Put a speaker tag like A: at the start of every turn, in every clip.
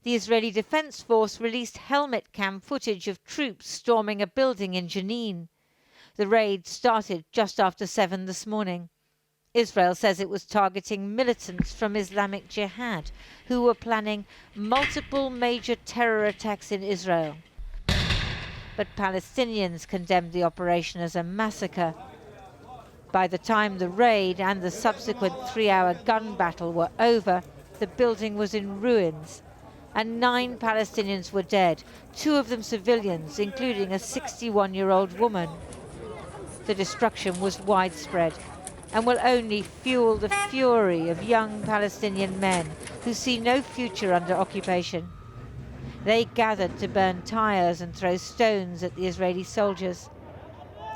A: The Israeli Defense Force released helmet cam footage of troops storming a building in Jenin. The raid started just after 7 this morning. Israel says it was targeting militants from Islamic Jihad who were planning multiple major terror attacks in Israel. But Palestinians condemned the operation as a massacre. By the time the raid and the subsequent 3-hour gun battle were over, the building was in ruins, and 9 Palestinians were dead, 2 of them civilians, including a 61-year-old woman. The destruction was widespread and will only fuel the fury of young Palestinian men who see no future under occupation. They gathered to burn tires and throw stones at the Israeli soldiers.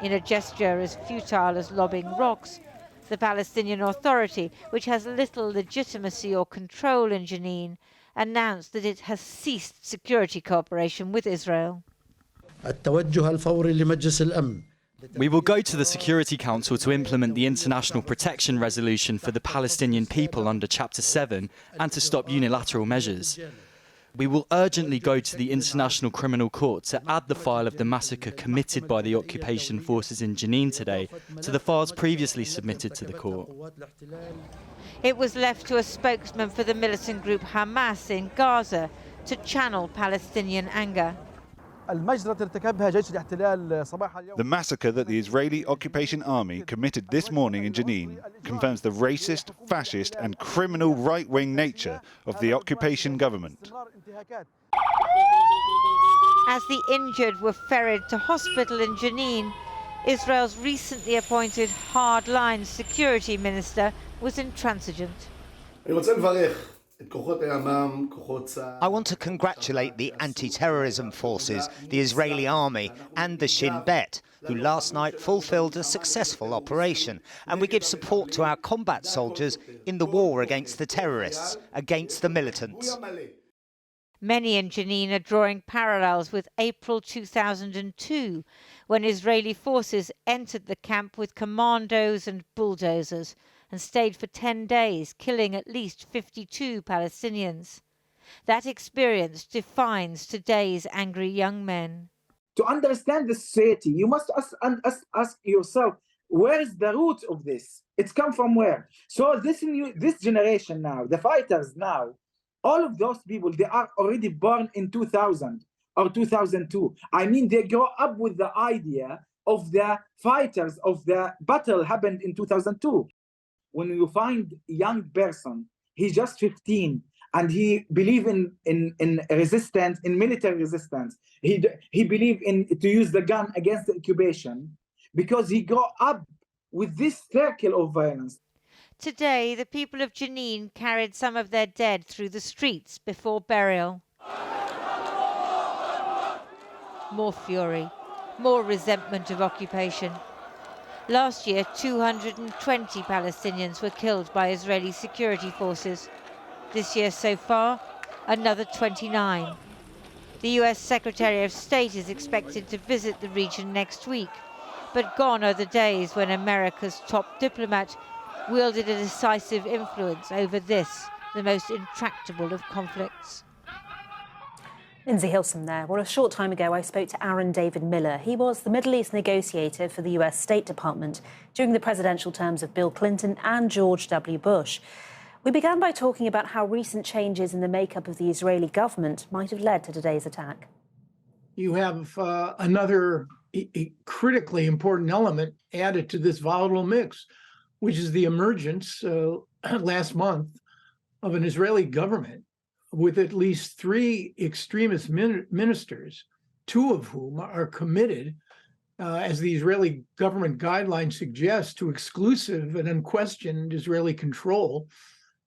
A: In a gesture as futile as lobbing rocks, the Palestinian Authority, which has little legitimacy or control in Jenin, announced that it has ceased security cooperation with Israel.
B: We will go to the Security Council to implement the International Protection Resolution for the Palestinian people under Chapter 7 and to stop unilateral measures. We will urgently go to the International Criminal Court to add the file of the massacre committed by the occupation forces in Jenin today to the files previously submitted to the court.
A: It was left to a spokesman for the militant group Hamas in Gaza to channel Palestinian anger.
C: The massacre that the Israeli occupation army committed this morning in Jenin confirms the racist, fascist and criminal right-wing nature of the occupation government.
A: As the injured were ferried to hospital in Jenin, Israel's recently appointed hardline security minister was intransigent.
D: I want to congratulate the anti-terrorism forces, the Israeli army and the Shin Bet, who last night fulfilled a successful operation, and we give support to our combat soldiers in the war against the terrorists, against the militants.
A: Many in Jenin are drawing parallels with April 2002, when Israeli forces entered the camp with commandos and bulldozers and stayed for 10 days, killing at least 52 Palestinians. That experience defines today's angry young men.
E: To understand the society, you must ask yourself, where is the root of this? It's come from where? So this generation now, the fighters now, all of those people, they are already born in 2000 or 2002. I mean, they grow up with the idea of the fighters of the battle happened in 2002. When you find a young person, he's just 15, and he believes in resistance, in military resistance. He believes in to use the gun against the occupation because he grew up with this circle of violence.
A: Today, the people of Jenin carried some of their dead through the streets before burial. More fury, more resentment of occupation. Last year, 220 Palestinians were killed by Israeli security forces. This year so far, another 29. The US Secretary of State is expected to visit the region next week, but gone are the days when America's top diplomat wielded a decisive influence over this, the most intractable of conflicts.
F: Lindsay Hilson there. Well, a short time ago, I spoke to Aaron David Miller. He was the Middle East negotiator for the US State Department during the presidential terms of Bill Clinton and George W. Bush. We began by talking about how recent changes in the makeup of the Israeli government might have led to today's attack.
G: You have another critically important element added to this volatile mix, which is the emergence last month of an Israeli government with at least 3 extremist ministers, 2 of whom are committed, as the Israeli government guidelines suggest, to exclusive and unquestioned Israeli control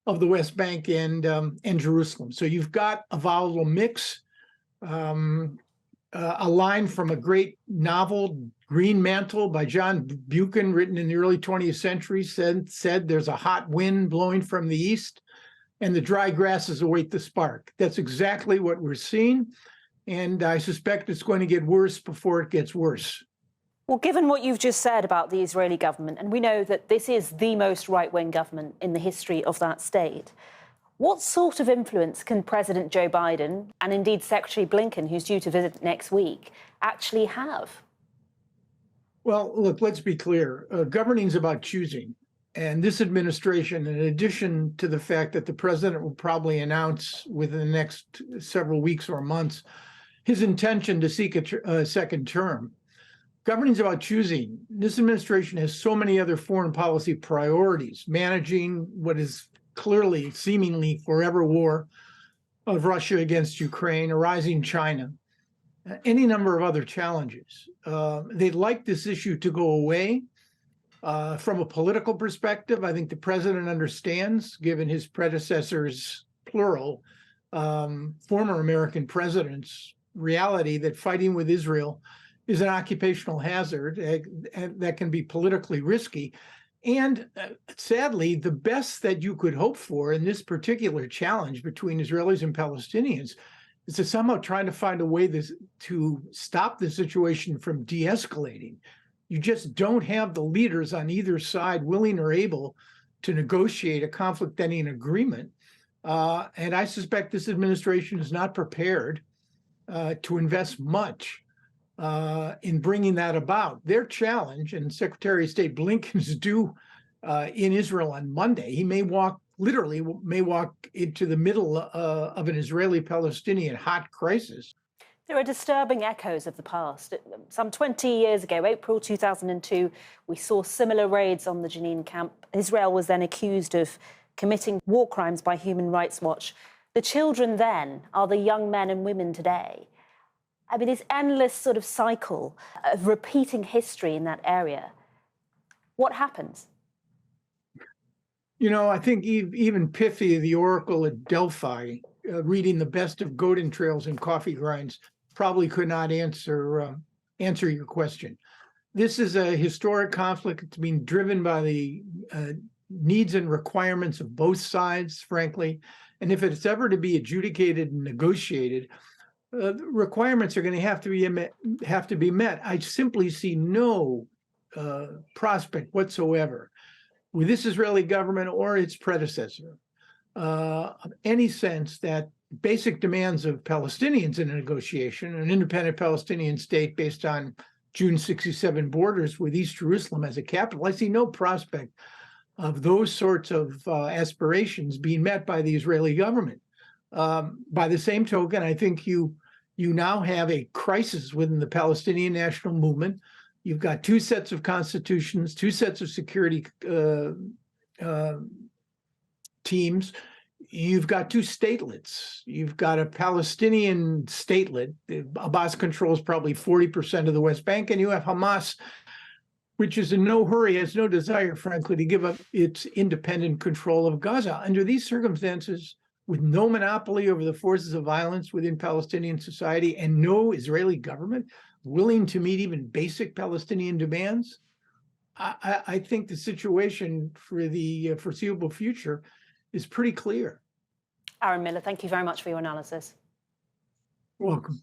G: of the West Bank and Jerusalem. So you've got a volatile mix. A line from a great novel, Green Mantle, by John Buchan, written in the early 20th century, said there's a hot wind blowing from the east and the dry grasses await the spark. That's exactly what we're seeing, and I suspect it's going to get worse before it gets worse.
F: Well, given what you've just said about the Israeli government, and we know that this is the most right-wing government in the history of that state, What sort of influence can President Joe Biden and indeed Secretary Blinken, who's due to visit next week, actually have?
G: Well, look, let's be clear. Governing is about choosing. And this administration, in addition to the fact that the president will probably announce within the next several weeks or months his intention to seek a second term, governing is about choosing. This administration has so many other foreign policy priorities, managing what is clearly, seemingly forever war of Russia against Ukraine, a rising China, any number of other challenges. They'd like this issue to go away. From a political perspective, I think the president understands, given his predecessors, plural, former American presidents, reality that fighting with Israel is an occupational hazard that can be politically risky. And sadly, the best that you could hope for in this particular challenge between Israelis and Palestinians is to somehow try to find a way to stop the situation from de-escalating. You just don't have the leaders on either side willing or able to negotiate a conflict-ending agreement. And I suspect this administration is not prepared to invest much in bringing that about. Their challenge, and Secretary of State Blinken's due in Israel on Monday, he may walk into the middle of an Israeli-Palestinian hot crisis.
F: There are disturbing echoes of the past. Some 20 years ago, April 2002, we saw similar raids on the Jenin camp. Israel was then accused of committing war crimes by Human Rights Watch. The children then are the young men and women today. I mean, this endless sort of cycle of repeating history in that area. What happens?
G: You know, I think even Pythia, the oracle at Delphi, reading the best of goat entrails and coffee grinds, probably could not answer your question. This is a historic conflict. It's being driven by the needs and requirements of both sides, frankly. And if it's ever to be adjudicated and negotiated, the requirements are going to have to be met. I simply see no prospect whatsoever with this Israeli government or its predecessor of any sense that basic demands of Palestinians in a negotiation, an independent Palestinian state based on June 67 borders with East Jerusalem as a capital, I see no prospect of those sorts of aspirations being met by the Israeli government. By the same token, I think you now have a crisis within the Palestinian national movement. You've got two sets of constitutions, two sets of security teams. You've got two statelets. You've got a Palestinian statelet. Abbas controls probably 40% of the West Bank, and you have Hamas, which is in no hurry, has no desire, frankly, to give up its independent control of Gaza. Under these circumstances, with no monopoly over the forces of violence within Palestinian society and no Israeli government willing to meet even basic Palestinian demands, I think the situation for the foreseeable future is pretty clear.
F: Aaron Miller, thank you very much for your analysis.
G: Welcome.